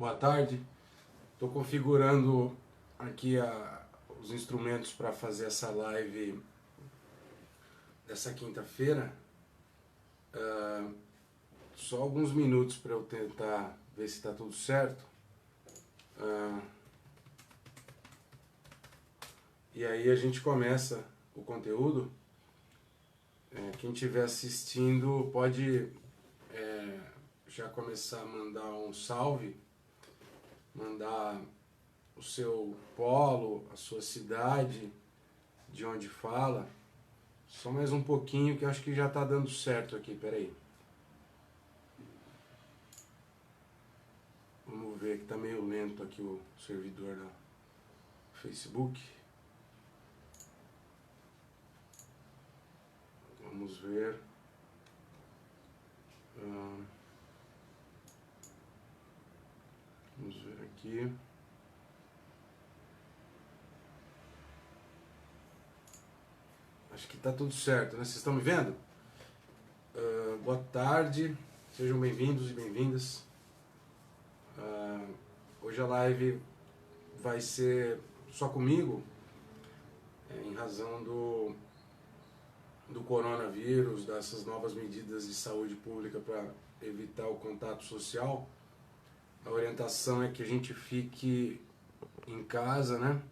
Boa tarde. Estou configurando aqui os instrumentos para fazer essa live dessa quinta-feira. Só alguns minutos para eu tentar ver se está tudo certo. E aí a gente começa o conteúdo. Quem estiver assistindo pode já começar a mandar um salve, mandar o seu polo, a sua cidade, de onde fala. Só mais um pouquinho que acho que já está dando certo aqui, peraí. Vamos ver que está meio lento aqui o servidor do Facebook. Vamos ver. Vamos ver aqui. Acho que está tudo certo, né? Vocês estão me vendo? Boa tarde, sejam bem-vindos e bem-vindas. Hoje a live vai ser só comigo, em razão do coronavírus, dessas novas medidas de saúde pública para evitar o contato social. A orientação é que a gente fique em casa, né?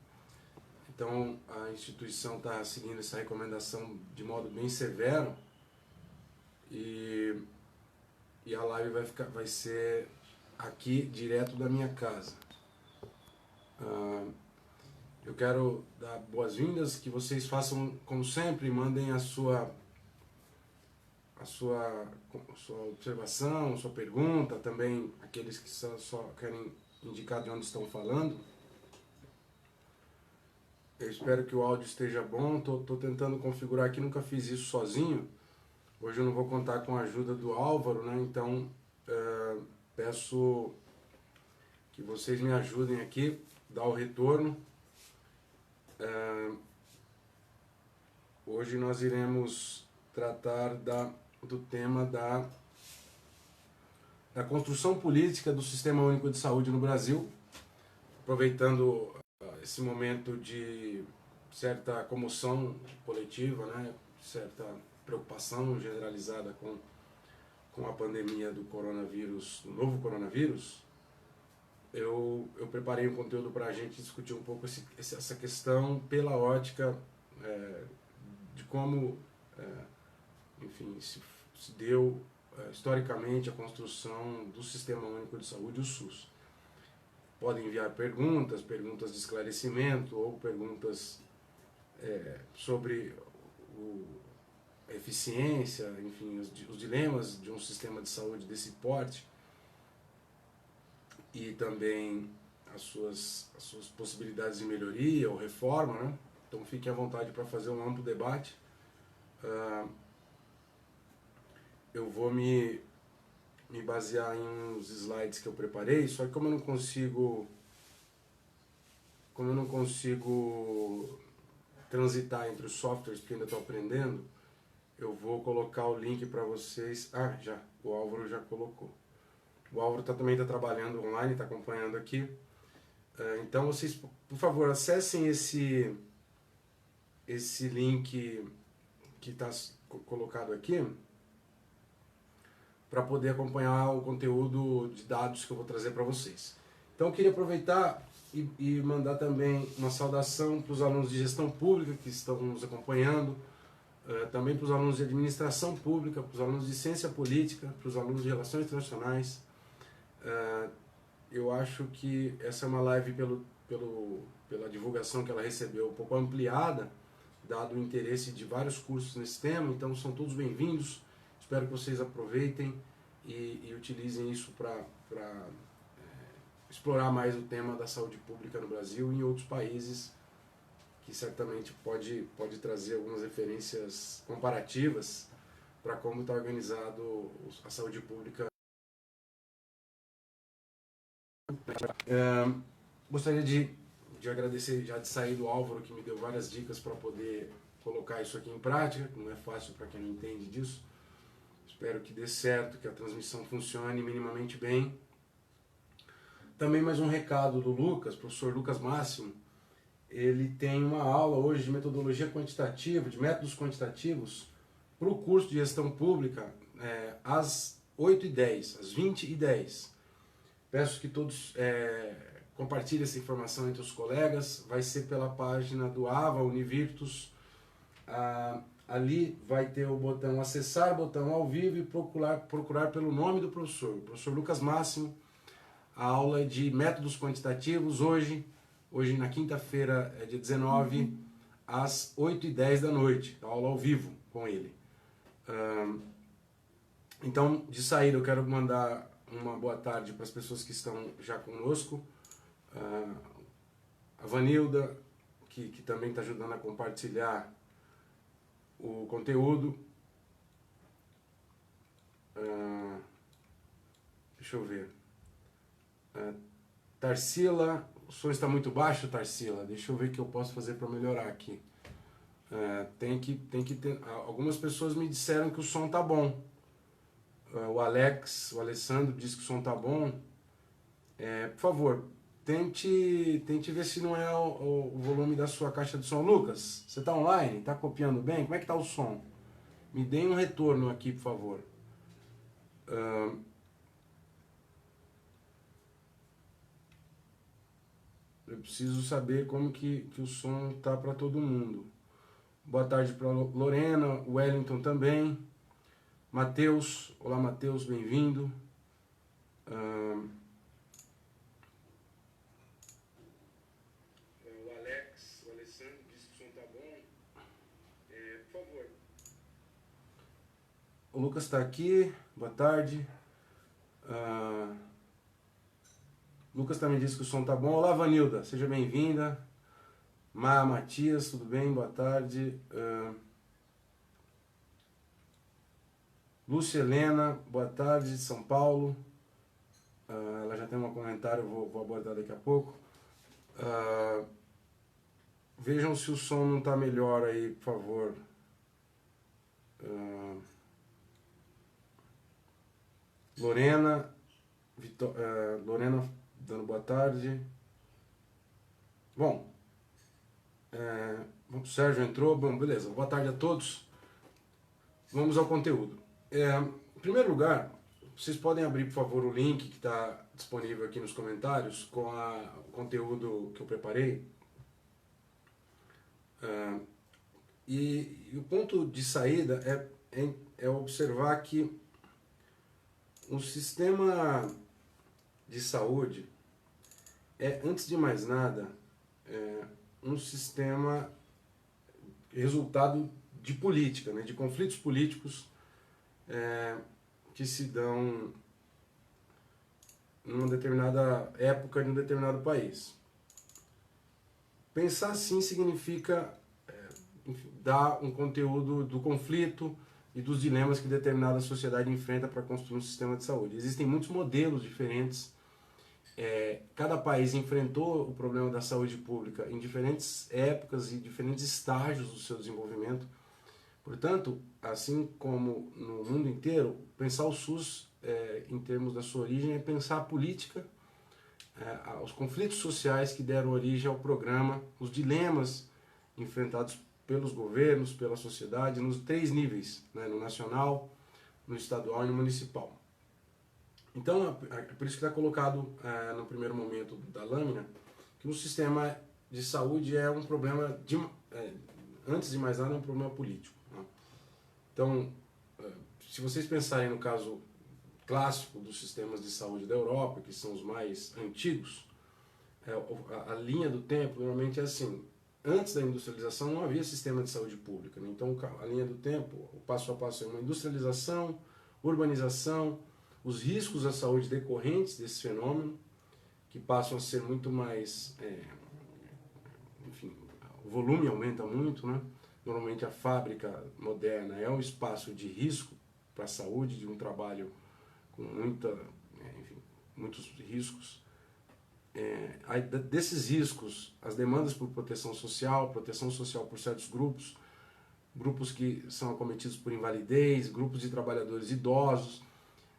Então a instituição está seguindo essa recomendação de modo bem severo e a live vai ser aqui direto da minha casa. Eu quero dar boas-vindas, que vocês façam como sempre, mandem a sua observação, sua pergunta, também aqueles que só querem indicar de onde estão falando. Eu espero que o áudio esteja bom, estou tentando configurar aqui, nunca fiz isso sozinho. Hoje eu não vou contar com a ajuda do Álvaro, né? Então peço que vocês me ajudem aqui, dar o retorno. Hoje nós iremos tratar do tema da construção política do Sistema Único de Saúde no Brasil, aproveitando esse momento de certa comoção coletiva, né, certa preocupação generalizada com a pandemia do coronavírus, do novo coronavírus. Eu preparei um conteúdo para a gente discutir um pouco essa questão pela ótica de como, enfim, se deu historicamente a construção do Sistema Único de Saúde, o SUS. Podem enviar perguntas de esclarecimento ou perguntas sobre a eficiência, enfim, os dilemas de um sistema de saúde desse porte e também as suas possibilidades de melhoria ou reforma, né? Então fiquem à vontade para fazer um amplo debate. Eu vou me basear em uns slides que eu preparei, só que como eu não consigo transitar entre os softwares, porque ainda estou aprendendo, eu vou colocar o link para vocês. O Álvaro já colocou. O Álvaro também está trabalhando online, está acompanhando aqui. Então vocês, por favor, acessem esse link que está colocado aqui, para poder acompanhar o conteúdo de dados que eu vou trazer para vocês. Então eu queria aproveitar e mandar também uma saudação para os alunos de gestão pública que estão nos acompanhando, também para os alunos de administração pública, para os alunos de ciência política, para os alunos de relações internacionais. Eu acho que essa é uma live pela divulgação que ela recebeu um pouco ampliada, dado o interesse de vários cursos nesse tema, então são todos bem-vindos. Espero que vocês aproveitem e utilizem isso para explorar mais o tema da saúde pública no Brasil e em outros países, que certamente pode trazer algumas referências comparativas para como está organizado a saúde pública. Gostaria de agradecer já de sair do Álvaro, que me deu várias dicas para poder colocar isso aqui em prática, que não é fácil para quem não entende disso. Espero que dê certo, que a transmissão funcione minimamente bem. também mais um recado do Lucas, professor Lucas Máximo. Ele tem uma aula hoje de metodologia quantitativa, de métodos quantitativos, para o curso de gestão pública, às 8h10, às 20h10. Peço que todos compartilhem essa informação entre os colegas. Vai ser pela página do AVA Univirtus. Ali vai ter o botão acessar, botão ao vivo e procurar pelo nome do professor, o professor Lucas Máximo. A aula é de métodos quantitativos hoje na quinta-feira, dia 19, às 8h10 da noite, a aula ao vivo com ele. Então, de saída, eu quero mandar uma boa tarde para as pessoas que estão já conosco. A Vanilda, que também está ajudando a compartilhar o conteúdo. Deixa eu ver. Tarsila, o som está muito baixo, Tarsila. Deixa eu ver o que eu posso fazer para melhorar aqui. Tem que ter. Algumas pessoas me disseram que o som tá bom. O Alessandro disse que o som tá bom. Por favor, tente ver se não é o volume da sua caixa de som. Lucas, você tá online? Tá copiando bem? Como é que tá o som? Me deem um retorno aqui, por favor. Eu preciso saber como que o som tá para todo mundo. Boa tarde para Lorena, Wellington também. Matheus, olá Matheus, bem-vindo. O Alessandro disse que o som tá bom. Por favor. O Lucas está aqui, boa tarde. Lucas também disse que o som tá bom. Olá, Vanilda, seja bem-vinda. Matias, tudo bem? Boa tarde. Lúcia Helena, boa tarde, de São Paulo. Ela já tem um comentário, vou abordar daqui a pouco. Vejam se o som não está melhor aí, por favor. Lorena, Lorena dando boa tarde. Bom, o Sérgio entrou, bom, beleza, boa tarde a todos. Vamos ao conteúdo. Em primeiro lugar, vocês podem abrir, por favor, o link que está disponível aqui nos comentários com o conteúdo que eu preparei. E o ponto de saída é observar que o sistema de saúde antes de mais nada, um sistema resultado de política, né, de conflitos políticos que se dão numa determinada época de um determinado país. Pensar assim significa dar um conteúdo do conflito e dos dilemas que determinada sociedade enfrenta para construir um sistema de saúde. Existem muitos modelos diferentes. Cada país enfrentou o problema da saúde pública em diferentes épocas e diferentes estágios do seu desenvolvimento. Portanto, assim como no mundo inteiro, pensar o SUS em termos da sua origem é pensar a política, os conflitos sociais que deram origem ao programa, os dilemas enfrentados pelos governos, pela sociedade, nos 3 níveis, né, no nacional, no estadual e no municipal. Então, é por isso que está colocado no primeiro momento da lâmina que o sistema de saúde é um problema, antes de mais nada, é um problema político. Né? Então, se vocês pensarem no caso clássico dos sistemas de saúde da Europa, que são os mais antigos, a linha do tempo normalmente é assim. Antes da industrialização não havia sistema de saúde pública. Né? Então, a linha do tempo, o passo a passo é uma industrialização, urbanização, os riscos à saúde decorrentes desse fenômeno, que passam a ser muito mais... enfim, o volume aumenta muito, né? Normalmente a fábrica moderna é um espaço de risco para a saúde, de um trabalho com muitos riscos. Desses riscos, as demandas por proteção social por certos grupos que são acometidos por invalidez, grupos de trabalhadores idosos,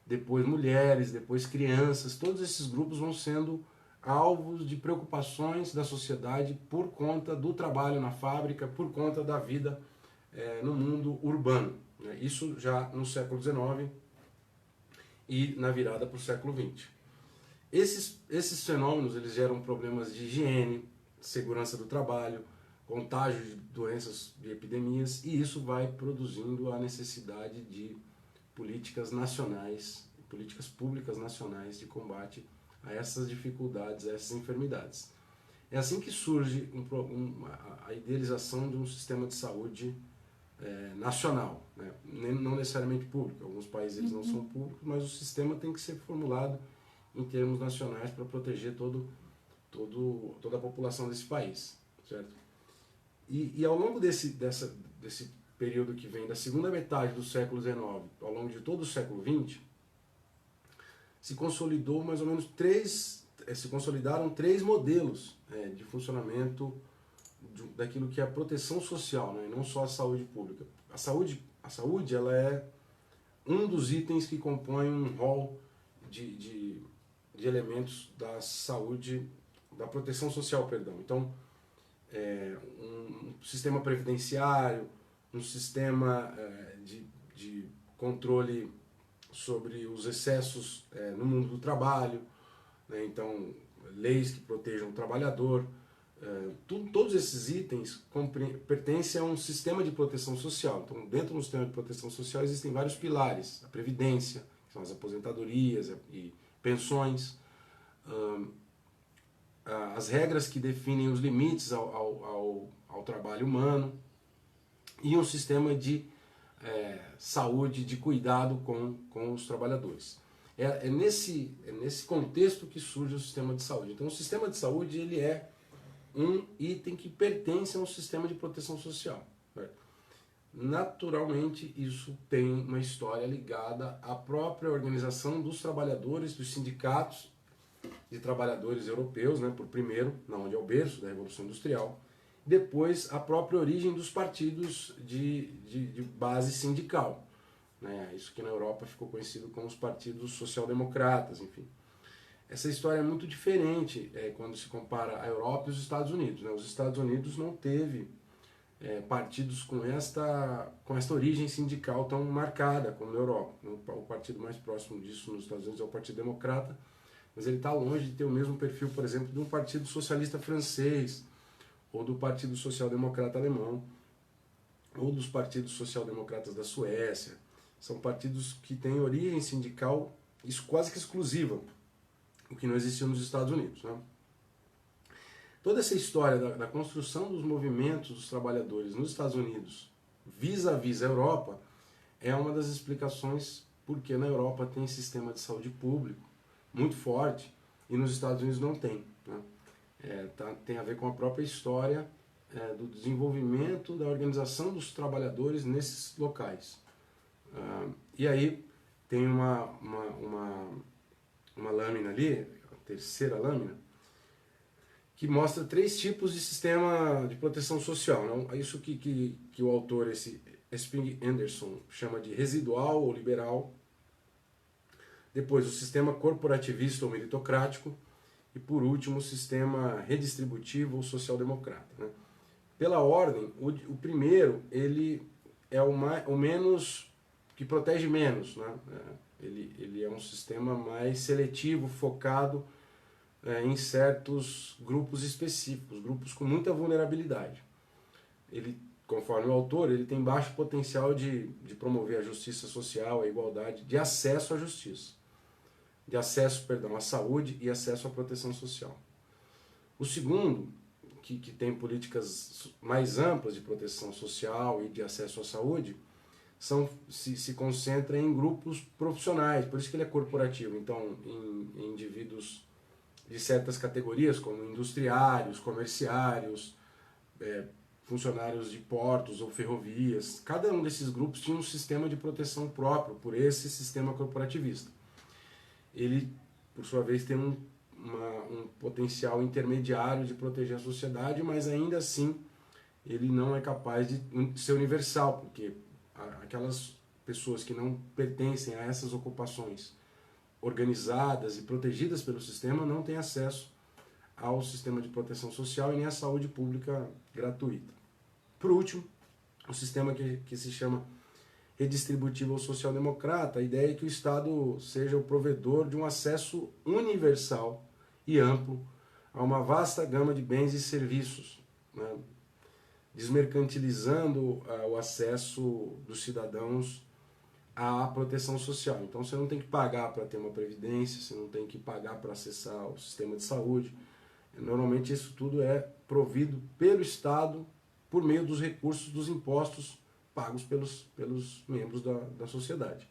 depois mulheres, depois crianças, todos esses grupos vão sendo alvos de preocupações da sociedade por conta do trabalho na fábrica, por conta da vida no mundo urbano, né? Isso já no século XIX e na virada para o século XX. Esses fenômenos eles geram problemas de higiene, segurança do trabalho, contágio de doenças, de epidemias, e isso vai produzindo a necessidade de políticas nacionais, políticas públicas nacionais de combate a essas dificuldades, a essas enfermidades. É assim que surge a idealização de um sistema de saúde nacional, né? Não necessariamente público. Alguns países eles não são públicos, mas o sistema tem que ser formulado em termos nacionais para proteger toda a população desse país, certo? E ao longo desse período que vem da segunda metade do século XIX, ao longo de todo o século XX, se consolidou mais ou menos se consolidaram três modelos de funcionamento daquilo que é a proteção social, né? Não só a saúde pública. A saúde ela é um dos itens que compõem um rol de elementos da saúde, da proteção social, perdão. Então, um sistema previdenciário, um sistema de controle sobre os excessos no mundo do trabalho, né? Então, leis que protejam o trabalhador, todos esses itens pertencem a um sistema de proteção social. Então, dentro do sistema de proteção social existem vários pilares: a previdência, que são as aposentadorias e pensões, as regras que definem os limites ao trabalho humano, e um sistema de saúde, de cuidado com os trabalhadores. É nesse contexto que surge o sistema de saúde. Então, o sistema de saúde ele é um item que pertence a um sistema de proteção social, certo? Naturalmente, isso tem uma história ligada à própria organização dos trabalhadores, dos sindicatos de trabalhadores europeus, né, por primeiro, onde é o berço da Revolução Industrial, depois a própria origem dos partidos de base sindical, né, isso que na Europa ficou conhecido como os partidos social-democratas, enfim. Essa história é muito diferente quando se compara a Europa e os Estados Unidos, né? Os Estados Unidos não teve partidos com esta origem sindical tão marcada como na Europa. O partido mais próximo disso nos Estados Unidos é o Partido Democrata, mas ele está longe de ter o mesmo perfil, por exemplo, de um Partido Socialista francês, ou do Partido Social Democrata alemão, ou dos partidos social-democratas da Suécia. São partidos que têm origem sindical quase que exclusiva, o que não existiu nos Estados Unidos, né? Toda essa história da construção dos movimentos dos trabalhadores nos Estados Unidos vis-à-vis a Europa é uma das explicações porque na Europa tem sistema de saúde público muito forte e nos Estados Unidos não tem, né? Tem a ver com a própria história do desenvolvimento da organização dos trabalhadores nesses locais. E aí tem uma lâmina ali, a terceira lâmina, que mostra três tipos de sistema de proteção social, não? É isso que o autor, esse Spring Anderson, chama de residual ou liberal. Depois o sistema corporativista ou meritocrático. E por último o sistema redistributivo ou social-democrata, né? Pela ordem, o primeiro ele é o menos, que protege menos, né? Ele é um sistema mais seletivo, focado em certos grupos específicos, grupos com muita vulnerabilidade. Ele, conforme o autor, ele tem baixo potencial de promover a justiça social, a igualdade, de acesso à justiça, de acesso, perdão, à saúde e acesso à proteção social. O segundo, que tem políticas mais amplas de proteção social e de acesso à saúde, se concentra em grupos profissionais, por isso que ele é corporativo. Então, em indivíduos de certas categorias, como industriários, comerciários, funcionários de portos ou ferrovias. Cada um desses grupos tinha um sistema de proteção próprio por esse sistema corporativista. Ele, por sua vez, tem um potencial intermediário de proteger a sociedade, mas ainda assim ele não é capaz de ser universal, porque aquelas pessoas que não pertencem a essas ocupações organizadas e protegidas pelo sistema não têm acesso ao sistema de proteção social e nem à saúde pública gratuita. Por último, o sistema que se chama redistributivo ou social-democrata, a ideia é que o Estado seja o provedor de um acesso universal e amplo a uma vasta gama de bens e serviços, né, desmercantilizando o acesso dos cidadãos à proteção social. Então você não tem que pagar para ter uma previdência, você não tem que pagar para acessar o sistema de saúde. Normalmente isso tudo é provido pelo Estado por meio dos recursos dos impostos pagos pelos membros da sociedade.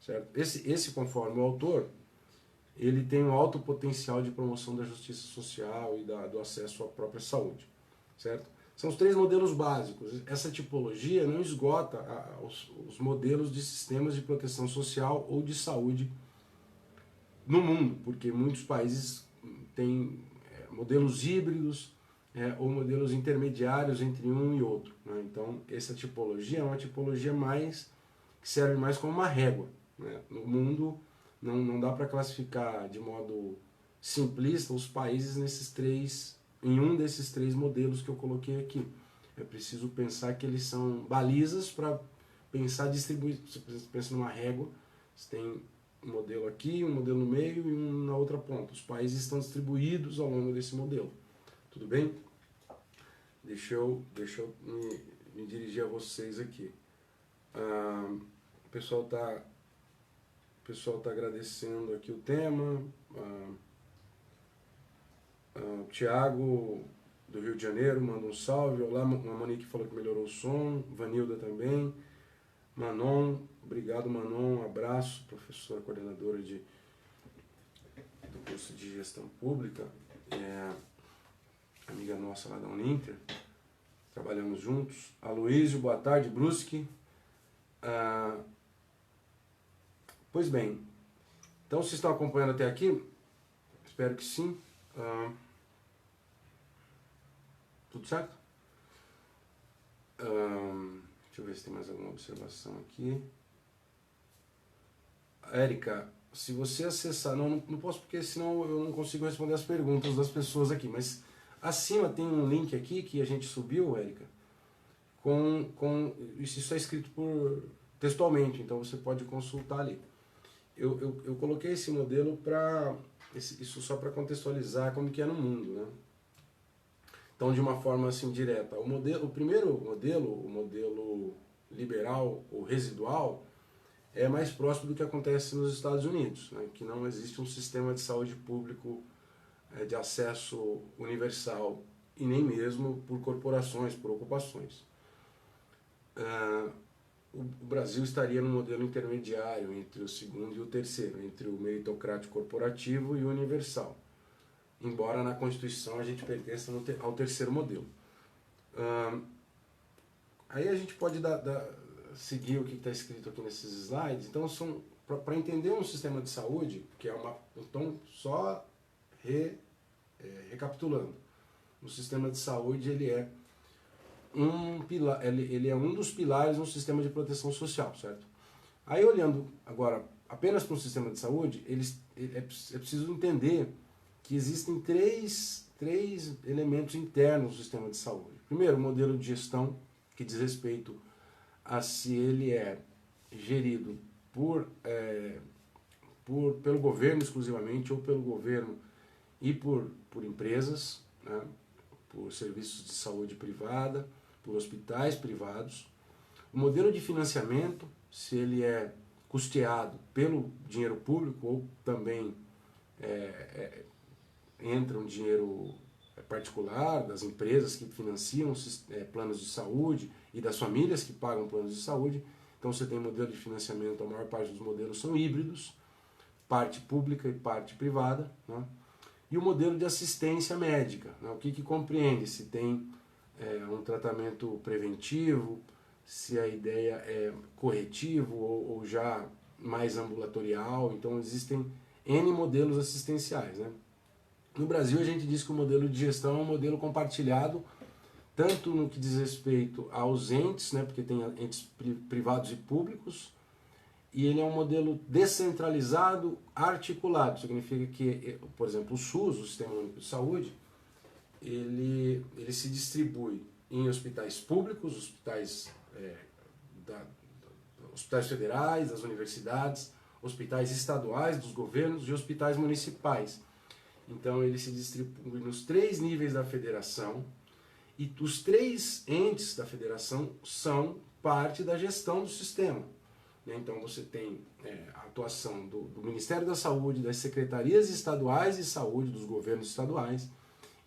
Certo? Esse, conforme o autor, ele tem um alto potencial de promoção da justiça social e do acesso à própria saúde. Certo? São os 3 modelos básicos. Essa tipologia não esgota os modelos de sistemas de proteção social ou de saúde no mundo, porque muitos países têm modelos híbridos ou modelos intermediários entre um e outro. Né? Então, essa tipologia é uma tipologia que serve mais como uma régua. Né? No mundo, não dá para classificar de modo simplista os países em um desses 3 modelos que eu coloquei aqui. É preciso pensar que eles são balizas para pensar distribuir. Você pensa numa régua, você tem um modelo aqui, um modelo no meio e um na outra ponta. Os países estão distribuídos ao longo desse modelo. Tudo bem? Deixa eu me dirigir a vocês aqui. O pessoal tá agradecendo aqui o tema. O Tiago, do Rio de Janeiro, manda um salve. Olá, a Monique falou que melhorou o som. Vanilda também. Manon, obrigado Manon, um abraço, professora coordenadora do curso de gestão pública, amiga nossa lá da Uninter, trabalhamos juntos. Aloísio, boa tarde, Brusque. Pois bem, então vocês estão acompanhando até aqui? Espero que sim. Tudo certo? Deixa eu ver se tem mais alguma observação aqui. Érica, se você acessar... Não posso porque senão eu não consigo responder as perguntas das pessoas aqui, mas acima tem um link aqui que a gente subiu, Érica, isso está escrito textualmente, então você pode consultar ali. Eu coloquei esse modelo isso só para contextualizar como que é no mundo, né? Então, de uma forma assim direta, o primeiro modelo, o modelo liberal ou residual, é mais próximo do que acontece nos Estados Unidos, né? Que não existe um sistema de saúde público de acesso universal e nem mesmo por corporações, por ocupações. O Brasil estaria no modelo intermediário entre o segundo e o terceiro, entre o meritocrático corporativo e o universal. Embora na Constituição a gente pertença ao terceiro modelo. Aí a gente pode seguir o que está escrito aqui nesses slides. Então, para entender um sistema de saúde, que então, só recapitulando, o sistema de saúde ele é um dos pilares no sistema de proteção social, certo? Aí, olhando agora apenas para um sistema de saúde, é preciso entender que existem três elementos internos do sistema de saúde. Primeiro, o modelo de gestão, que diz respeito a se ele é gerido pelo governo exclusivamente, ou pelo governo e por empresas, né, por serviços de saúde privada, por hospitais privados. O modelo de financiamento, se ele é custeado pelo dinheiro público ou também entra um dinheiro particular das empresas que financiam planos de saúde e das famílias que pagam planos de saúde. Então você tem modelo de financiamento, a maior parte dos modelos são híbridos, parte pública e parte privada, né? E o modelo de assistência médica, né? O que compreende? Se tem um tratamento preventivo, se a ideia é corretivo ou já mais ambulatorial. Então existem N modelos assistenciais, né? No Brasil a gente diz que o modelo de gestão é um modelo compartilhado, tanto no que diz respeito aos entes, né, porque tem entes privados e públicos, e ele é um modelo descentralizado, articulado. Significa que, por exemplo, o SUS, o Sistema Único de Saúde, ele se distribui em hospitais públicos, hospitais federais, das universidades, hospitais estaduais, dos governos e hospitais municipais. Então ele se distribui nos 3 níveis da federação, e os 3 entes da federação são parte da gestão do sistema. Então você tem a atuação do Ministério da Saúde, das secretarias estaduais de saúde, dos governos estaduais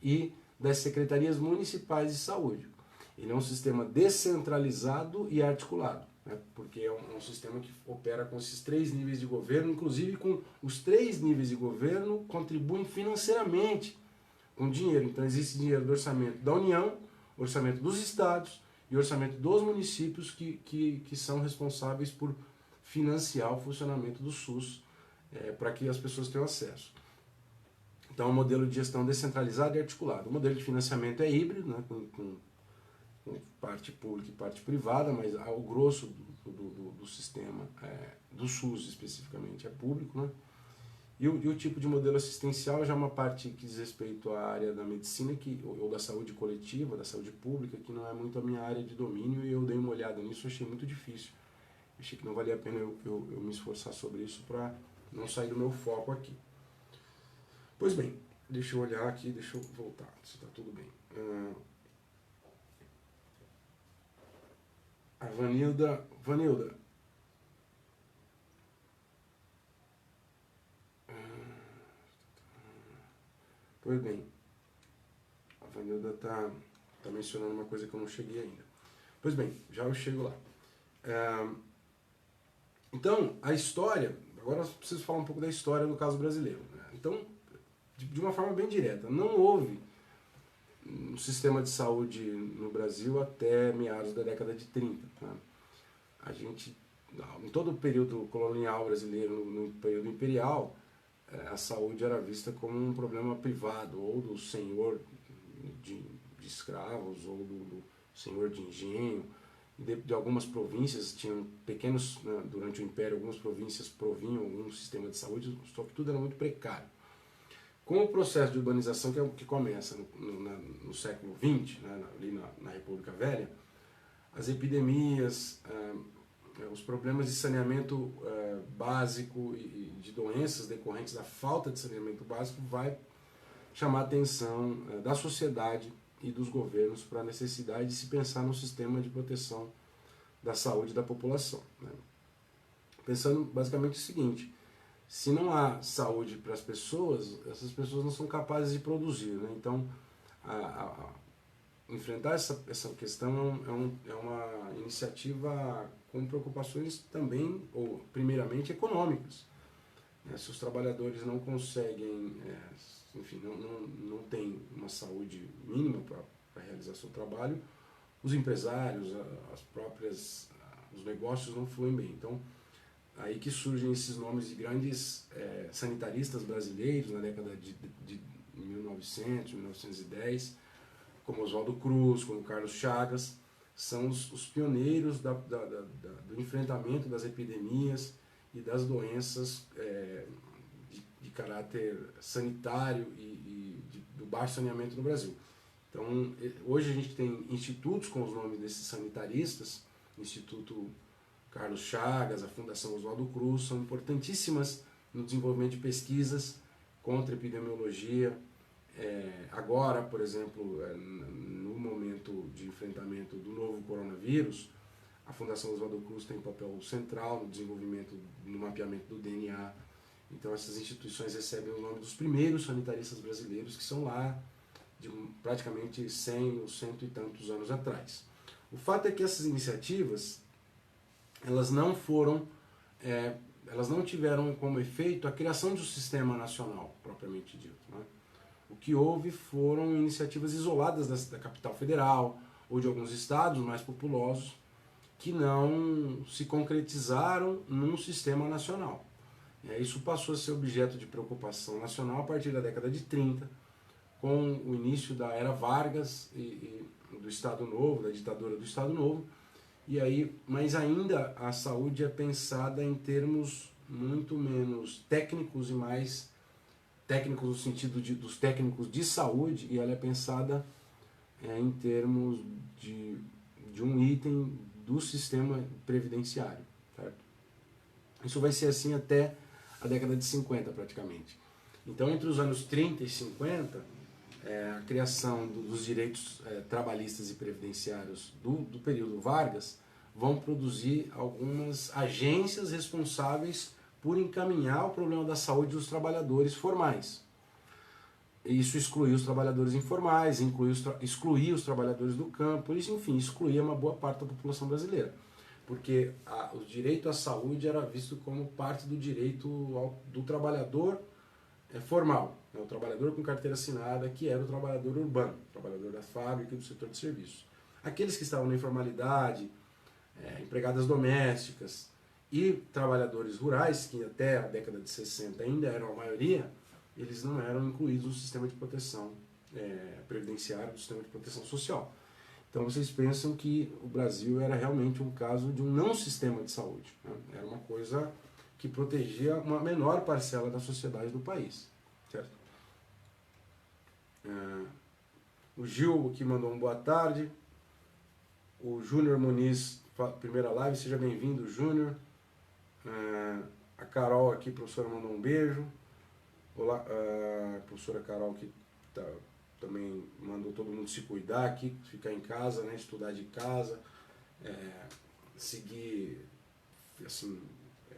e das secretarias municipais de saúde. Ele é um sistema descentralizado e articulado, né? Porque é um sistema que opera com esses 3 níveis de governo, inclusive com os 3 níveis de governo contribuem financeiramente com dinheiro. Então existe dinheiro do orçamento da União, orçamento dos estados e orçamento dos municípios que são responsáveis por financiar o funcionamento do SUS para que as pessoas tenham acesso. Então é um modelo de gestão descentralizado e articulado. O modelo de financiamento é híbrido, né, com parte pública e parte privada, mas o grosso do sistema, do SUS especificamente, é público, né? E o tipo de modelo assistencial já é uma parte que diz respeito à área da medicina ou da saúde coletiva, da saúde pública, que não é muito a minha área de domínio, e eu dei uma olhada nisso e achei muito difícil. Achei que não valia a pena eu me esforçar sobre isso para não sair do meu foco aqui. Pois bem, deixa eu olhar aqui, deixa eu voltar, se está tudo bem. A Vanilda. Pois bem, a Vanilda está mencionando uma coisa que eu não cheguei ainda. Pois bem, já eu chego lá. Então, a história, agora eu preciso falar um pouco da história do caso brasileiro, né? Então, de uma forma bem direta, não houve um sistema de saúde no Brasil até meados da década de 30. Né? A gente, em todo o período colonial brasileiro, no período imperial, a saúde era vista como um problema privado, ou do senhor de escravos, ou do senhor de engenho. De algumas províncias, tinham pequenos, né, durante o Império, algumas províncias provinham algum sistema de saúde, só que tudo era muito precário. Com o processo de urbanização que começa no século XX, né, ali na República Velha, as epidemias, os problemas de saneamento básico e de doenças decorrentes da falta de saneamento básico vai chamar a atenção da sociedade e dos governos para a necessidade de se pensar no sistema de proteção da saúde da população, né? Pensando basicamente o seguinte: se não há saúde para as pessoas, essas pessoas não são capazes de produzir, né? Então, enfrentar essa questão é uma iniciativa com preocupações também, ou primeiramente, econômicas. Se os trabalhadores não conseguem, enfim, não têm uma saúde mínima para realizar seu trabalho, os empresários, os negócios não fluem bem. Então, aí que surgem esses nomes de grandes sanitaristas brasileiros na década de 1900, 1910, como Oswaldo Cruz, como Carlos Chagas, são os pioneiros do enfrentamento das epidemias e das doenças de caráter sanitário e do baixo saneamento no Brasil. Então, hoje a gente tem institutos com os nomes desses sanitaristas, Instituto Carlos Chagas, a Fundação Oswaldo Cruz, são importantíssimas no desenvolvimento de pesquisas contra a epidemiologia. Agora, por exemplo, no momento de enfrentamento do novo coronavírus, a Fundação Oswaldo Cruz tem um papel central no desenvolvimento, no mapeamento do DNA. Então essas instituições recebem o nome dos primeiros sanitaristas brasileiros, que são lá de praticamente 100 ou cento e tantos anos atrás. O fato é que essas iniciativas, elas não tiveram como efeito a criação de um sistema nacional, propriamente dito, né? O que houve foram iniciativas isoladas da capital federal ou de alguns estados mais populosos que não se concretizaram num sistema nacional. Isso passou a ser objeto de preocupação nacional a partir da década de 30, com o início da era Vargas e do Estado Novo, da ditadura do Estado Novo, E aí, mas ainda a saúde é pensada em termos muito menos técnicos e mais técnicos no sentido dos técnicos de saúde, e ela é pensada em termos de um item do sistema previdenciário. Certo? Isso vai ser assim até a década de 50 praticamente. Então, entre os anos 30 e 50, a criação dos direitos trabalhistas e previdenciários do período Vargas vão produzir algumas agências responsáveis por encaminhar o problema da saúde dos trabalhadores formais. Isso excluía os trabalhadores informais, excluía os trabalhadores do campo, isso, enfim, excluía uma boa parte da população brasileira. Porque o direito à saúde era visto como parte do direito do trabalhador formal, né? O trabalhador com carteira assinada, que era o trabalhador urbano, o trabalhador da fábrica e do setor de serviços. Aqueles que estavam na informalidade, empregadas domésticas e trabalhadores rurais, que até a década de 60 ainda eram a maioria, eles não eram incluídos no sistema de proteção previdenciário, do sistema de proteção social. Então vocês pensam que o Brasil era realmente um caso de um não sistema de saúde, né? Era uma coisa que protegia uma menor parcela da sociedade do país. Certo? O Gil aqui mandou um boa tarde. O Júnior Muniz, primeira live, seja bem-vindo, Júnior. A Carol aqui, professora, mandou um beijo. Olá, a professora Carol que também mandou todo mundo se cuidar aqui, ficar em casa, né, estudar de casa, seguir assim,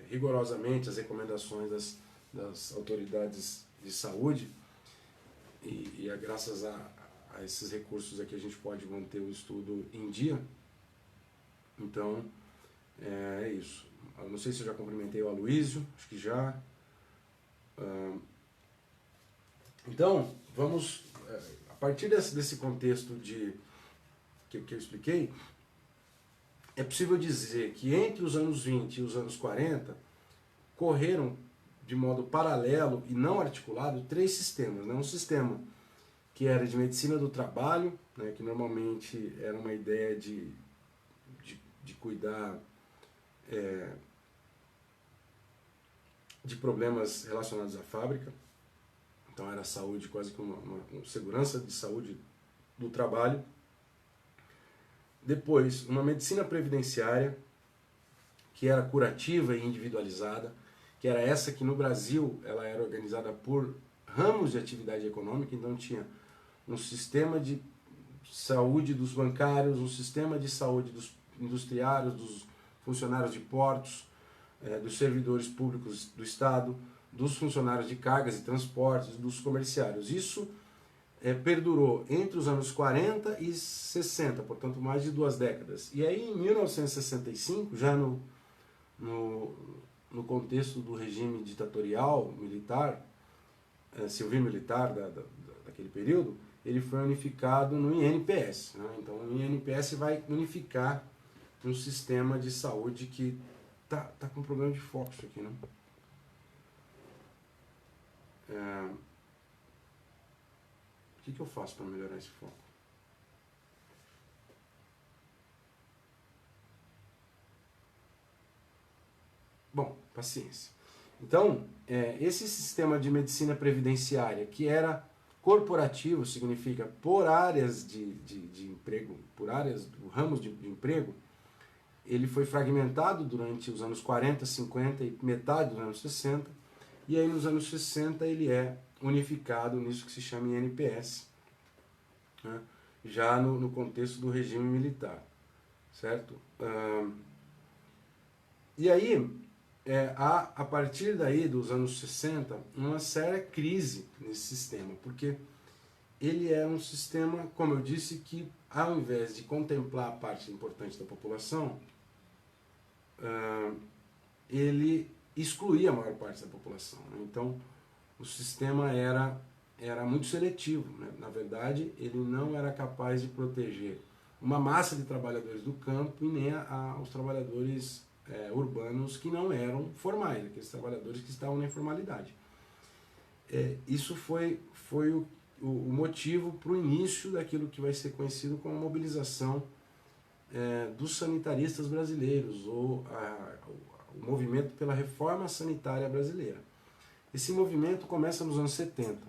rigorosamente as recomendações das autoridades de saúde, e graças a esses recursos aqui a gente pode manter o estudo em dia. Então, é isso. Eu não sei se eu já cumprimentei o Aloysio, acho que já. Então, vamos, a partir desse contexto que eu expliquei, é possível dizer que entre os anos 20 e os anos 40, correram de modo paralelo e não articulado 3 sistemas. Né? Um sistema que era de medicina do trabalho, né? Que normalmente era uma ideia de cuidar de problemas relacionados à fábrica. Então era saúde, quase que uma segurança de saúde do trabalho. Depois, uma medicina previdenciária, que era curativa e individualizada, que era essa que no Brasil ela era organizada por ramos de atividade econômica, então tinha um sistema de saúde dos bancários, um sistema de saúde dos industriários, dos funcionários de portos, dos servidores públicos do Estado, dos funcionários de cargas e transportes, dos comerciários. Isso perdurou entre os anos 40 e 60, portanto mais de 2 décadas. E aí em 1965, já no contexto do regime ditatorial, militar, civil-militar daquele período, ele foi unificado no INPS. Né? Então o INPS vai unificar um sistema de saúde que tá com problema de foco isso aqui, né? O que eu faço para melhorar esse foco? Bom, paciência. Então, esse sistema de medicina previdenciária, que era corporativo, significa por áreas de emprego, por áreas, ramos de emprego, ele foi fragmentado durante os anos 40, 50 e metade dos anos 60, e aí nos anos 60 ele é unificado nisso que se chama INPS, né? Já no contexto do regime militar, certo? E aí, a partir daí dos anos 60, uma séria crise nesse sistema, porque ele é um sistema, como eu disse, que ao invés de contemplar a parte importante da população, ele excluía a maior parte da população. Né? Então, o sistema era muito seletivo. Né? Na verdade, ele não era capaz de proteger uma massa de trabalhadores do campo e nem aos trabalhadores urbanos que não eram formais, aqueles trabalhadores que estavam na informalidade. Isso foi o motivo para o início daquilo que vai ser conhecido como mobilização dos sanitaristas brasileiros, ou o movimento pela reforma sanitária brasileira. Esse movimento começa nos anos 70,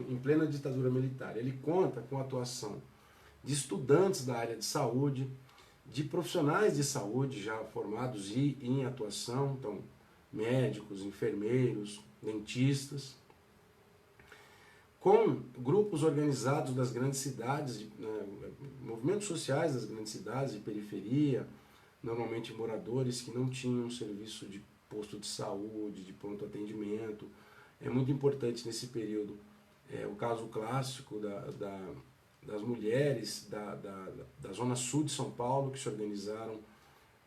em plena ditadura militar. Ele conta com a atuação de estudantes da área de saúde, de profissionais de saúde já formados e em atuação, então médicos, enfermeiros, dentistas, com grupos organizados das grandes cidades, movimentos sociais das grandes cidades de periferia, normalmente moradores que não tinham serviço de posto de saúde, de pronto atendimento. É muito importante nesse período o caso clássico das mulheres da Zona Sul de São Paulo, que se organizaram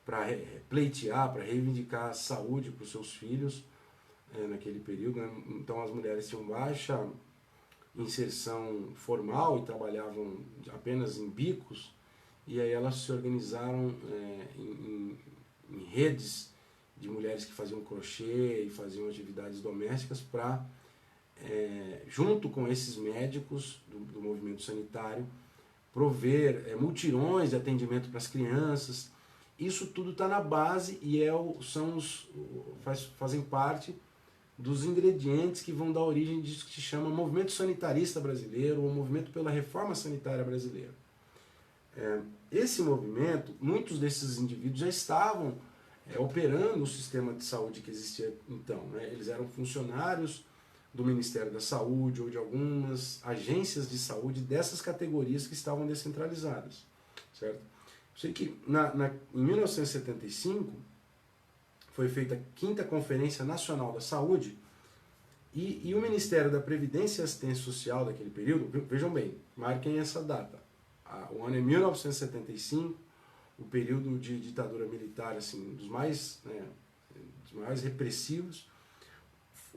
para pleitear, para reivindicar a saúde para os seus filhos naquele período. Então as mulheres tinham baixa inserção formal e trabalhavam apenas em bicos, e aí elas se organizaram em redes de mulheres que faziam crochê e faziam atividades domésticas para, junto com esses médicos do movimento sanitário, prover mutirões de atendimento para as crianças. Isso tudo está na base e fazem parte dos ingredientes que vão dar origem disso que se chama movimento sanitarista brasileiro, ou movimento pela reforma sanitária brasileira. Esse movimento, muitos desses indivíduos já estavam operando o sistema de saúde que existia então. Eles eram funcionários do Ministério da Saúde ou de algumas agências de saúde dessas categorias que estavam descentralizadas. Certo? Eu sei que em 1975 foi feita a 5ª Conferência Nacional da Saúde e o Ministério da Previdência e Assistência Social daquele período, vejam bem, marquem essa data, o ano é 1975, o período de ditadura militar, assim, dos mais repressivos.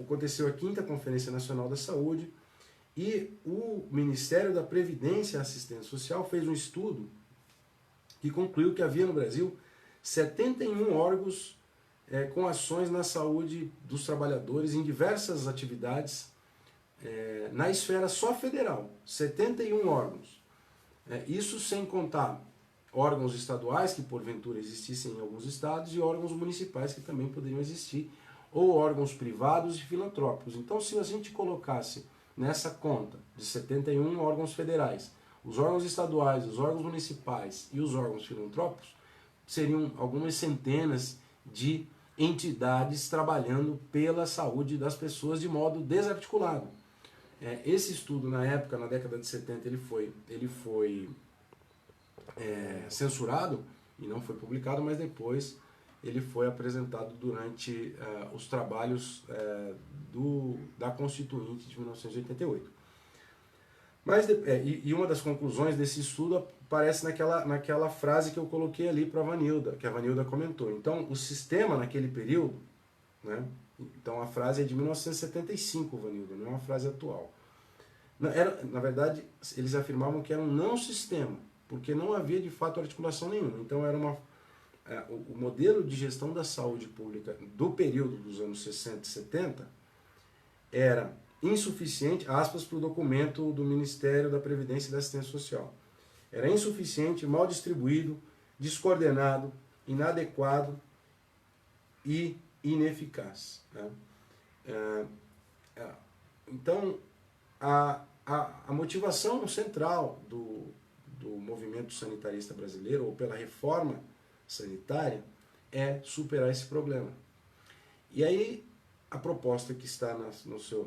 Aconteceu a 5ª Conferência Nacional da Saúde e o Ministério da Previdência e Assistência Social fez um estudo que concluiu que havia no Brasil 71 órgãos com ações na saúde dos trabalhadores em diversas atividades na esfera só federal, 71 órgãos. Isso sem contar órgãos estaduais que porventura existissem em alguns estados e órgãos municipais que também poderiam existir, ou órgãos privados e filantrópicos. Então, se a gente colocasse nessa conta de 71 órgãos federais, os órgãos estaduais, os órgãos municipais e os órgãos filantrópicos, seriam algumas centenas de entidades trabalhando pela saúde das pessoas de modo desarticulado. Esse estudo, na época, na década de 70, ele foi censurado e não foi publicado, mas depois ele foi apresentado durante os trabalhos da Constituinte de 1988. E uma das conclusões desse estudo aparece naquela frase que eu coloquei ali para a Vanilda, que a Vanilda comentou. Então, o sistema naquele período, então a frase é de 1975, Vanilda, não é uma frase atual. Na verdade, eles afirmavam que era um não sistema, porque não havia de fato articulação nenhuma. Então, o modelo de gestão da saúde pública do período dos anos 60 e 70 era insuficiente, aspas para o documento do Ministério da Previdência e da Assistência Social. Era insuficiente, mal distribuído, descoordenado, inadequado e ineficaz. Então, a motivação central do movimento sanitarista brasileiro, ou pela reforma sanitária, é superar esse problema. E aí, a proposta que está na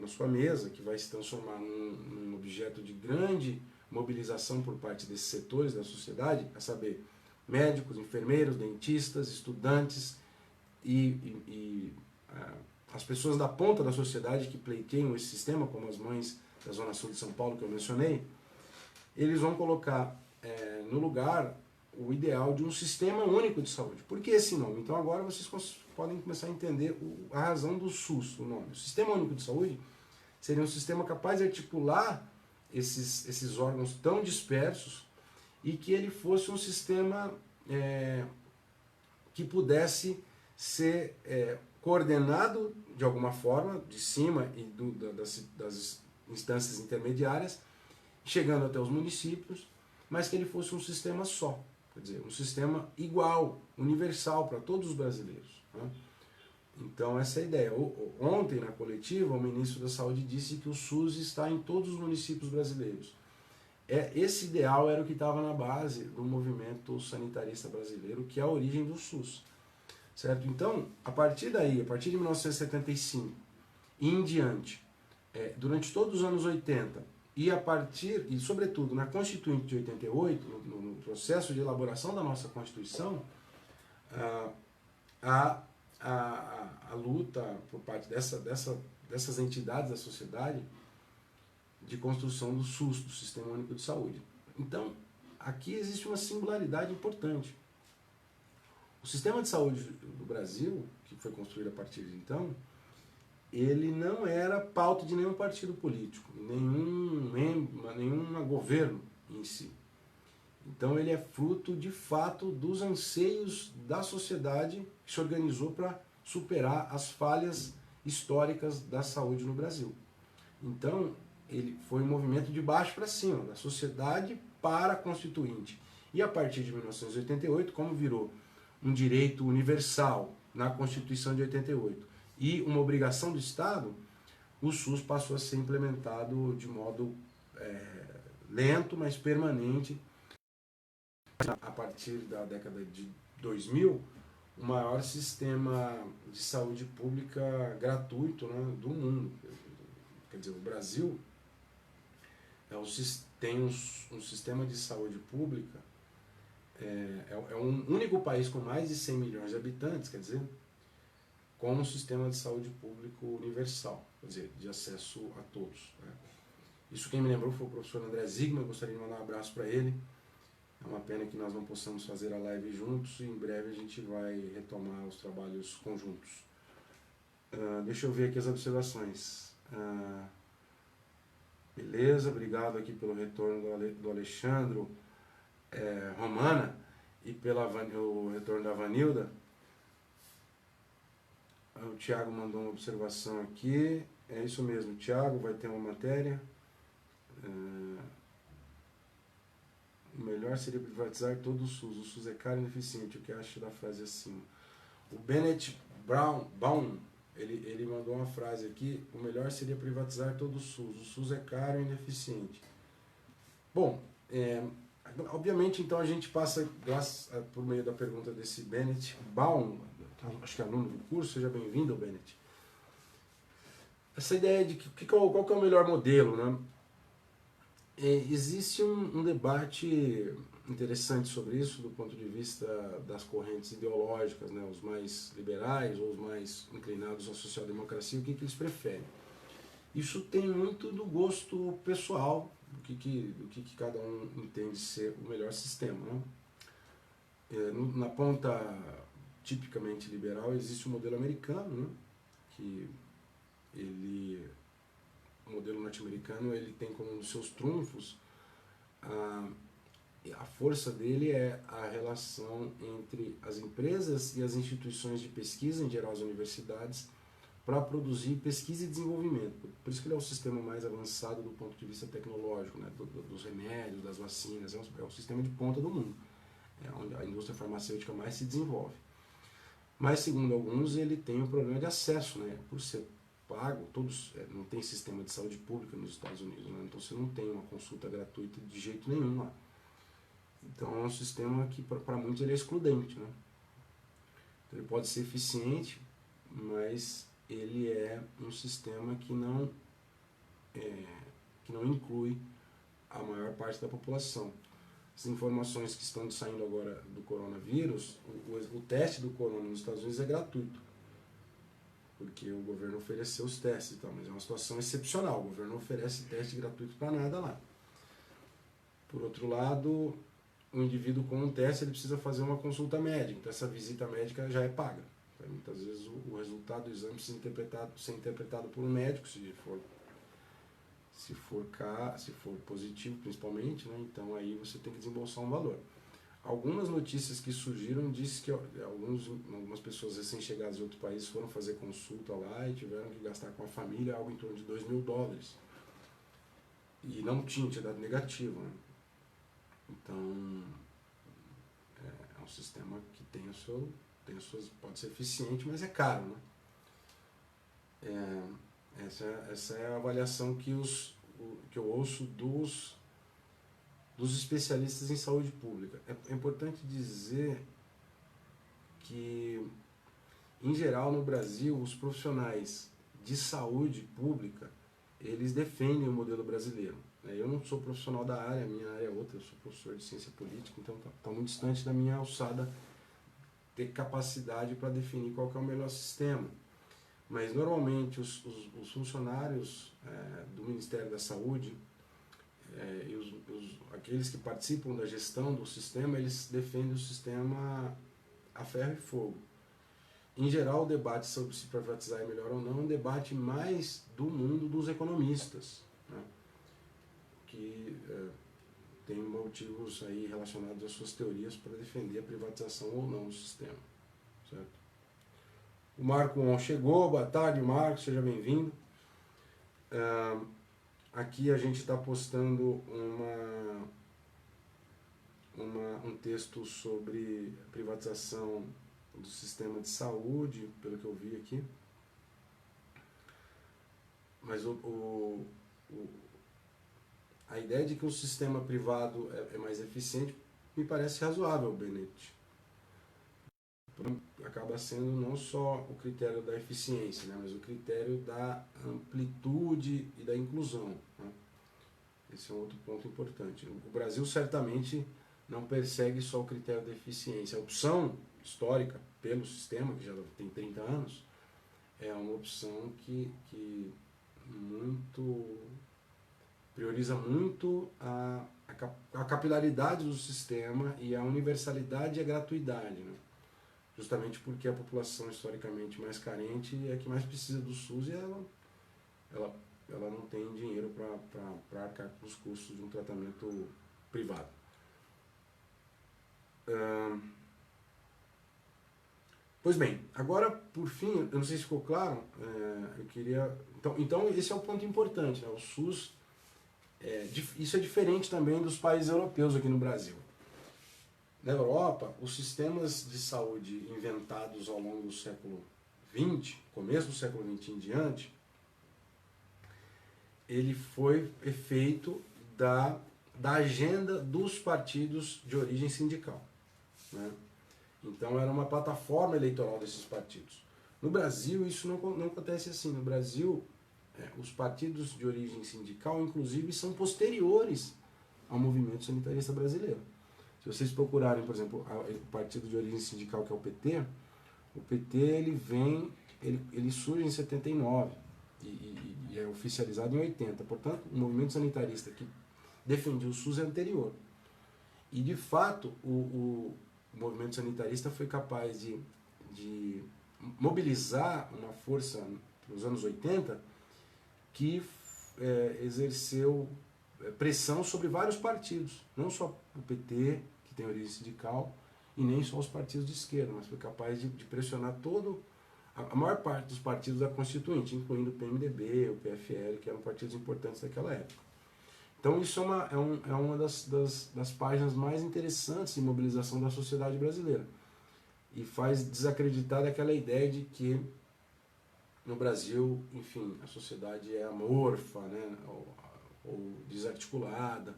sua mesa, que vai se transformar num objeto de grande mobilização por parte desses setores da sociedade, a saber, médicos, enfermeiros, dentistas, estudantes e as pessoas da ponta da sociedade que pleiteiam esse sistema, como as mães da Zona Sul de São Paulo que eu mencionei, eles vão colocar no lugar o ideal de um sistema único de saúde. Por que esse nome? Então agora vocês podem começar a entender a razão do SUS, o nome. O Sistema Único de Saúde seria um sistema capaz de articular esses órgãos tão dispersos e que ele fosse um sistema que pudesse ser coordenado de alguma forma, de cima e das instâncias intermediárias, chegando até os municípios, mas que ele fosse um sistema só. Quer dizer, um sistema igual, universal para todos os brasileiros, né? Então essa é a ideia. Ontem na coletiva o ministro da Saúde disse que o SUS está em todos os municípios brasileiros. Esse ideal era o que estava na base do movimento sanitarista brasileiro, que é a origem do SUS. Certo? Então, a partir daí, a partir de 1975 e em diante, durante todos os anos 80, e sobretudo na Constituinte de 88, no processo de elaboração da nossa Constituição, a luta por parte dessas entidades da sociedade de construção do SUS, do Sistema Único de Saúde. Então, aqui existe uma singularidade importante. O sistema de saúde do Brasil, que foi construído a partir de então, ele não era pauta de nenhum partido político, nenhum governo em si. Então ele é fruto, de fato, dos anseios da sociedade que se organizou para superar as falhas históricas da saúde no Brasil. Então, ele foi um movimento de baixo para cima, da sociedade para a Constituinte. E a partir de 1988, como virou um direito universal na Constituição de 88 e uma obrigação do Estado, o SUS passou a ser implementado de modo lento, mas permanente. A partir da década de 2000, o maior sistema de saúde pública gratuito, né, do mundo. Quer dizer, o Brasil tem um sistema de saúde pública, é um único país com mais de 100 milhões de habitantes, quer dizer, com um sistema de saúde público universal, quer dizer, de acesso a todos, né? Isso quem me lembrou foi o professor André Zigman, gostaria de mandar um abraço para ele. É uma pena que nós não possamos fazer a live juntos e em breve a gente vai retomar os trabalhos conjuntos. Deixa eu ver aqui as observações. Beleza, obrigado aqui pelo retorno do Alexandre Romana e pelo retorno da Vanilda. O Thiago mandou uma observação aqui. É isso mesmo, Thiago, vai ter uma matéria. O melhor seria privatizar todo o SUS. O SUS é caro e ineficiente. O que acha da frase acima? O Bennett Baum, ele mandou uma frase aqui. O melhor seria privatizar todo o SUS. O SUS é caro e ineficiente. Bom, obviamente então a gente passa, por meio da pergunta desse Bennett Baum, acho que é aluno do curso, seja bem-vindo, Bennett. Essa ideia de qual que é o melhor modelo, né? Existe um debate interessante sobre isso do ponto de vista das correntes ideológicas, né? Os mais liberais ou os mais inclinados à social-democracia, o que eles preferem. Isso tem muito do gosto pessoal, do que cada um entende ser o melhor sistema, né? Na ponta tipicamente liberal existe o modelo americano, né? Que o modelo norte-americano ele tem como um dos seus trunfos a força dele é a relação entre as empresas e as instituições de pesquisa, em geral as universidades, para produzir pesquisa e desenvolvimento. Por isso que ele é o sistema mais avançado do ponto de vista tecnológico, né? Dos remédios, das vacinas, é o sistema de ponta do mundo, é onde a indústria farmacêutica mais se desenvolve. Mas, segundo alguns, ele tem um problema de acesso, né? Por ser pago, não tem sistema de saúde pública nos Estados Unidos, né? Então você não tem uma consulta gratuita de jeito nenhum lá. Então é um sistema que para muitos ele é excludente, né? Então, ele pode ser eficiente, mas ele é um sistema que não inclui a maior parte da população. As informações que estão saindo agora do coronavírus, o teste do corona nos Estados Unidos é gratuito, porque o governo ofereceu os testes e tal, mas é uma situação excepcional, o governo não oferece teste gratuito para nada lá. Por outro lado, o indivíduo com um teste ele precisa fazer uma consulta médica, então essa visita médica já é paga. Então, muitas vezes o resultado do exame precisa ser interpretado por um médico, se for positivo principalmente, né? Então aí você tem que desembolsar um valor. Algumas notícias que surgiram dizem que algumas pessoas recém-chegadas de outro país foram fazer consulta lá e tiveram que gastar com a família algo em torno de $2.000. E não tinha dado negativo, né? Então, um sistema que tem as suas, pode ser eficiente, mas é caro, né? Essa é a avaliação que eu ouço dos especialistas em saúde pública. É importante dizer que, em geral, no Brasil, os profissionais de saúde pública, eles defendem o modelo brasileiro. Eu não sou profissional da área, a minha área é outra, eu sou professor de ciência política, então está muito distante da minha alçada ter capacidade para definir qual que é o melhor sistema. Mas, normalmente, os funcionários do Ministério da Saúde e aqueles que participam da gestão do sistema, eles defendem o sistema a ferro e fogo. Em geral, o debate sobre se privatizar é melhor ou não é um debate mais do mundo dos economistas, né? Que tem motivos aí relacionados às suas teorias para defender a privatização ou não do sistema, certo? O Marco On chegou, boa tarde, Marco, seja bem-vindo. Aqui a gente está postando um texto sobre a privatização do sistema de saúde, pelo que eu vi aqui. Mas a ideia de que um sistema privado é mais eficiente me parece razoável, Benetti. Acaba sendo não só o critério da eficiência, né, mas o critério da amplitude e da inclusão, né? Esse é um outro ponto importante. O Brasil certamente não persegue só o critério da eficiência. A opção histórica pelo sistema, que já tem 30 anos, é uma opção que prioriza muito a capilaridade do sistema e a universalidade e a gratuidade, né? Justamente porque a população historicamente mais carente é a que mais precisa do SUS e ela não tem dinheiro para arcar com os custos de um tratamento privado. Pois bem, agora, por fim, eu não sei se ficou claro, eu queria... Então esse é um ponto importante, né? O SUS, isso é diferente também dos países europeus aqui no Brasil. Na Europa, os sistemas de saúde inventados ao longo do século XX, começo do século XX em diante, ele foi efeito da agenda dos partidos de origem sindical, né? Então era uma plataforma eleitoral desses partidos. No Brasil isso não acontece assim. No Brasil, os partidos de origem sindical, inclusive, são posteriores ao movimento sanitarista brasileiro. Se vocês procurarem, por exemplo, o partido de origem sindical, que é o PT ele surge em 79 e é oficializado em 80. Portanto, o movimento sanitarista que defendia o SUS é anterior. E, de fato, o movimento sanitarista foi capaz de mobilizar uma força nos anos 80 que exerceu pressão sobre vários partidos, não só o PT, que tem origem sindical, e nem só os partidos de esquerda, mas foi capaz de pressionar a maior parte dos partidos da Constituinte, incluindo o PMDB, o PFL, que eram partidos importantes daquela época. Então isso é uma das páginas mais interessantes de mobilização da sociedade brasileira, e faz desacreditar daquela ideia de que no Brasil, enfim, a sociedade é amorfa, né, ou desarticulada.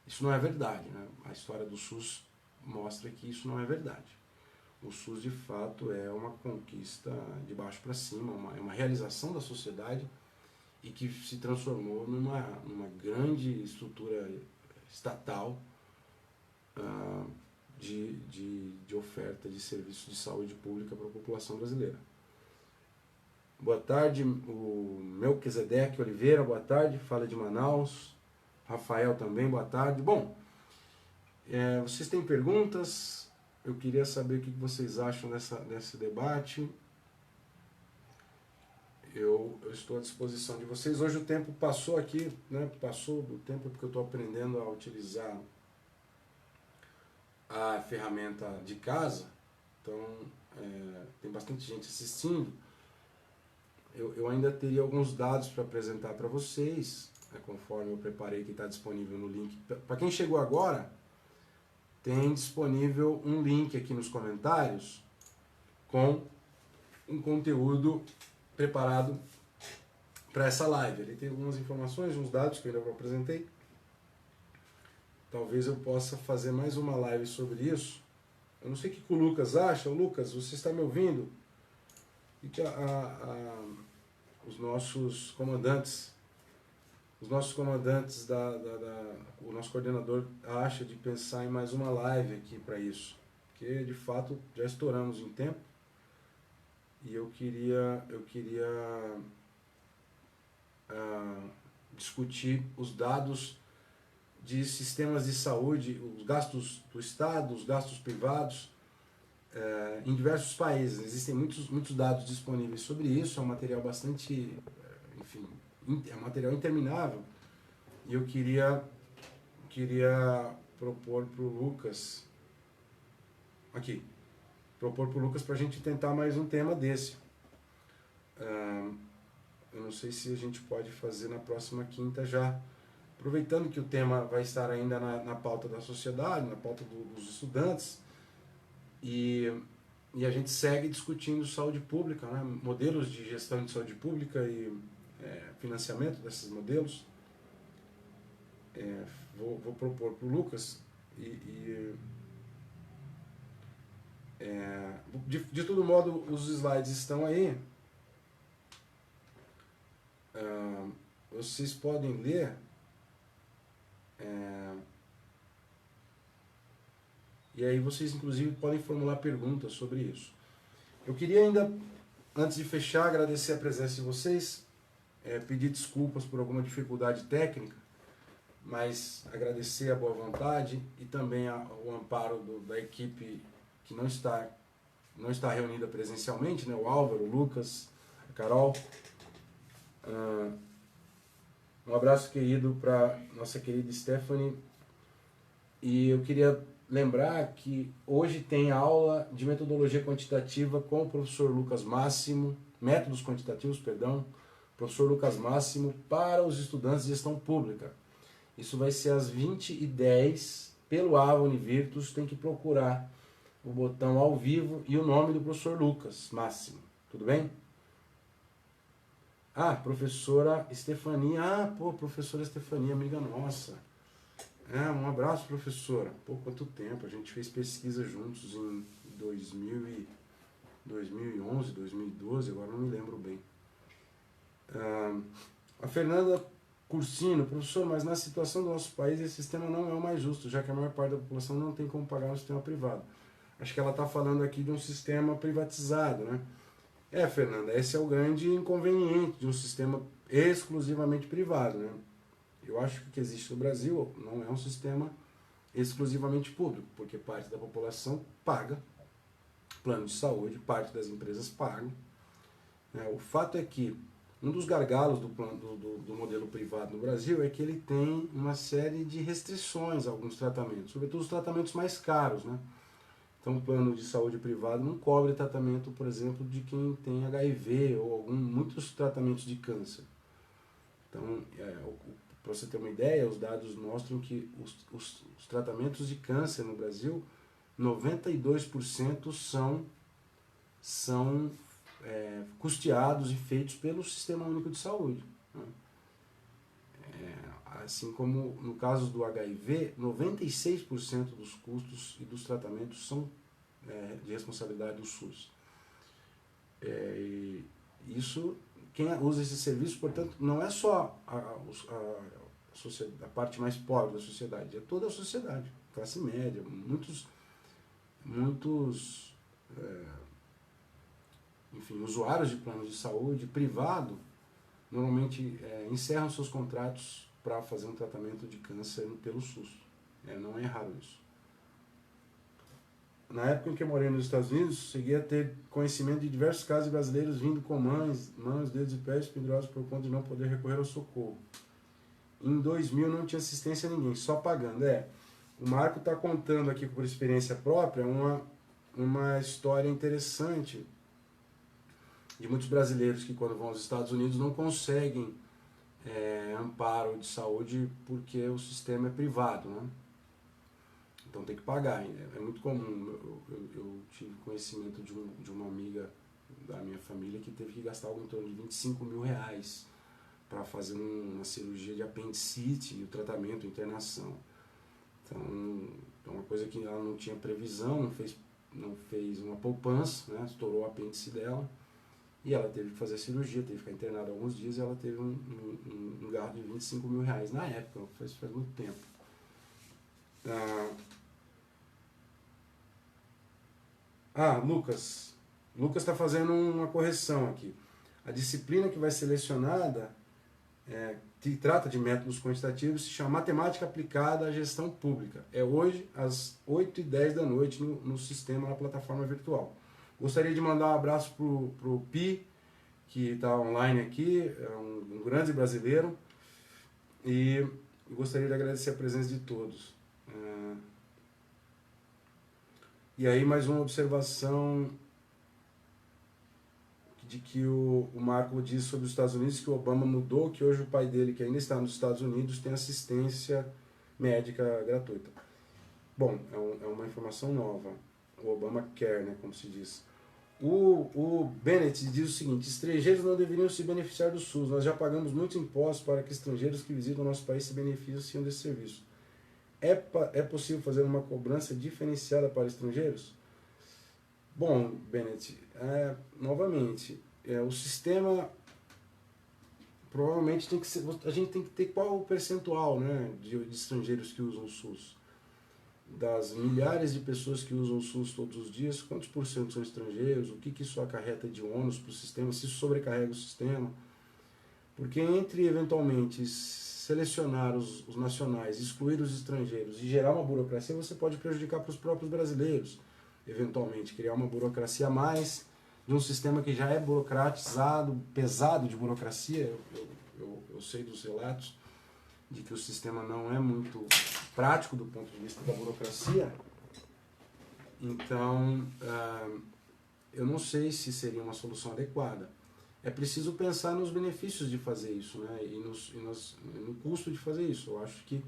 Isso não é verdade, né? A história do SUS mostra que isso não é verdade. O SUS, de fato, é uma conquista de baixo para cima, é uma realização da sociedade e que se transformou numa grande estrutura estatal de oferta de serviços de saúde pública para a população brasileira. Boa tarde, o Melquisedeque Oliveira, boa tarde, fala de Manaus. Rafael também, boa tarde. Bom, vocês têm perguntas? Eu queria saber o que vocês acham desse debate. Eu estou à disposição de vocês. Hoje o tempo passou aqui, né? Passou do tempo porque eu estou aprendendo a utilizar a ferramenta de casa. Então, tem bastante gente assistindo. Eu ainda teria alguns dados para apresentar para vocês, conforme eu preparei, que está disponível no link. Para quem chegou agora, tem disponível um link aqui nos comentários com um conteúdo preparado para essa live. Ele tem algumas informações, uns dados que eu ainda não apresentei. Talvez eu possa fazer mais uma live sobre isso. Eu não sei o que o Lucas acha. Lucas, você está me ouvindo? E que os nossos comandantes, o nosso coordenador acha de pensar em mais uma live aqui para isso. Porque, de fato, já estouramos em tempo. E eu queria discutir os dados de sistemas de saúde, os gastos do Estado, os gastos privados, em diversos países. Existem muitos dados disponíveis sobre isso, é um material bastante, enfim, é um material interminável. E eu queria propor para o Lucas, para a gente tentar mais um tema desse. Eu não sei se a gente pode fazer na próxima quinta já, aproveitando que o tema vai estar ainda na pauta da sociedade, na pauta dos estudantes, e a gente segue discutindo saúde pública, né? Modelos de gestão de saúde pública e financiamento desses modelos. Vou propor para o Lucas de todo modo, os slides estão aí. Vocês podem ler. E aí vocês, inclusive, podem formular perguntas sobre isso. Eu queria ainda, antes de fechar, agradecer a presença de vocês, pedir desculpas por alguma dificuldade técnica, mas agradecer a boa vontade e também o amparo da equipe que não está reunida presencialmente, né? O Álvaro, o Lucas, a Carol. Um abraço querido para nossa querida Stephanie. E eu queria lembrar que hoje tem aula de metodologia quantitativa com o professor Lucas Máximo, métodos quantitativos, perdão, professor Lucas Máximo, para os estudantes de gestão pública. Isso vai ser às 20h10 pelo Ava Univirtus. Tem que procurar o botão ao vivo e o nome do professor Lucas Máximo. Tudo bem? Professora Estefania. Professora Estefania, amiga nossa. Um abraço, professora. Quanto tempo. A gente fez pesquisa juntos em 2011, 2012, agora não me lembro bem. A Fernanda Cursino. Professor, mas na situação do nosso país esse sistema não é o mais justo, já que a maior parte da população não tem como pagar um sistema privado. Acho que ela está falando aqui de um sistema privatizado, né? Fernanda, esse é o grande inconveniente de um sistema exclusivamente privado, né? Eu acho que o que existe no Brasil não é um sistema exclusivamente público, porque parte da população paga plano de saúde, parte das empresas pagam. O fato é que um dos gargalos do modelo privado no Brasil é que ele tem uma série de restrições a alguns tratamentos, sobretudo os tratamentos mais caros, né? Então, o plano de saúde privado não cobre tratamento, por exemplo, de quem tem HIV ou muitos tratamentos de câncer. Então, para você ter uma ideia, os dados mostram que os tratamentos de câncer no Brasil, 92% são custeados e feitos pelo Sistema Único de Saúde, né? Assim como no caso do HIV, 96% dos custos e dos tratamentos são de responsabilidade do SUS. Isso, quem usa esse serviço, portanto, não é só a parte mais pobre da sociedade, é toda a sociedade, classe média, enfim, usuários de planos de saúde privado, normalmente encerram seus contratos para fazer um tratamento de câncer pelo SUS. Não é errado isso. Na época em que eu morei nos Estados Unidos, cheguei a ter conhecimento de diversos casos de brasileiros vindo com mãos, dedos e pés pendurados por conta de não poder recorrer ao socorro. Em 2000 não tinha assistência a ninguém, só pagando. O Marco está contando aqui por experiência própria uma história interessante de muitos brasileiros que quando vão aos Estados Unidos não conseguem amparo de saúde porque o sistema é privado, né? Então tem que pagar. É muito comum. Eu tive conhecimento de uma amiga da minha família que teve que gastar algo em torno de 25 mil reais para fazer uma cirurgia de apendicite e o tratamento, a internação. Então, é uma coisa que ela não tinha previsão, não fez uma poupança, né? Estourou o apêndice dela e ela teve que fazer a cirurgia, teve que ficar internada alguns dias e ela teve um gasto de 25 mil reais na época, faz muito tempo. Lucas está fazendo uma correção aqui. A disciplina que vai ser selecionada, que trata de métodos quantitativos, se chama Matemática Aplicada à Gestão Pública. É hoje, às 8h10 da noite, no sistema, na plataforma virtual. Gostaria de mandar um abraço para o Pi, que está online aqui, é um grande brasileiro, e gostaria de agradecer a presença de todos. E aí, mais uma observação de que o Marco diz sobre os Estados Unidos, que o Obama mudou, que hoje o pai dele, que ainda está nos Estados Unidos, tem assistência médica gratuita. Bom, é uma informação nova. O Obama quer, né, como se diz. O Bennett diz o seguinte: estrangeiros não deveriam se beneficiar do SUS. Nós já pagamos muitos impostos para que estrangeiros que visitam o nosso país se beneficiem desse serviço. É possível fazer uma cobrança diferenciada para estrangeiros? Bom, Bennett, novamente, o sistema provavelmente tem que ser. A gente tem que ter qual o percentual, né, de estrangeiros que usam o SUS. Das milhares de pessoas que usam o SUS todos os dias, quantos por cento são estrangeiros? O que isso acarreta de ônus para o sistema? Se isso sobrecarrega o sistema? Porque entre, eventualmente, selecionar os nacionais, excluir os estrangeiros e gerar uma burocracia, você pode prejudicar para os próprios brasileiros. Eventualmente, criar uma burocracia a mais de um sistema que já é burocratizado, pesado de burocracia. Eu sei dos relatos de que o sistema não é muito prático do ponto de vista da burocracia. Então, eu não sei se seria uma solução adequada. É preciso pensar nos benefícios de fazer isso, né? E no custo de fazer isso. Eu acho que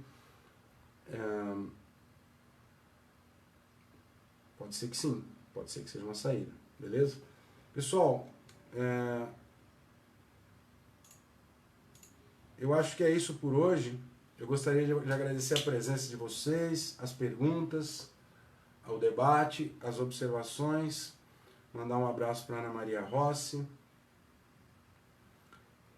pode ser que sim, pode ser que seja uma saída, beleza? Pessoal, eu acho que é isso por hoje. Eu gostaria de agradecer a presença de vocês, as perguntas, o debate, as observações. Mandar um abraço para Ana Maria Rossi.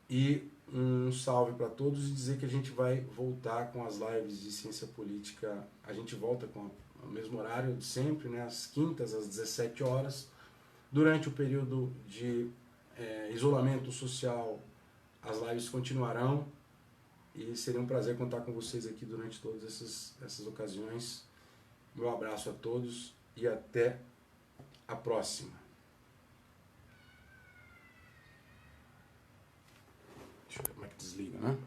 E um salve para todos e dizer que a gente vai voltar com as lives de ciência política. A gente volta com o mesmo horário de sempre, né, às quintas, às 17 horas. Durante o período de isolamento social, as lives continuarão. E seria um prazer contar com vocês aqui durante todas essas ocasiões. Meu abraço a todos e até a próxima. Deixa eu ver como é que desliga, né?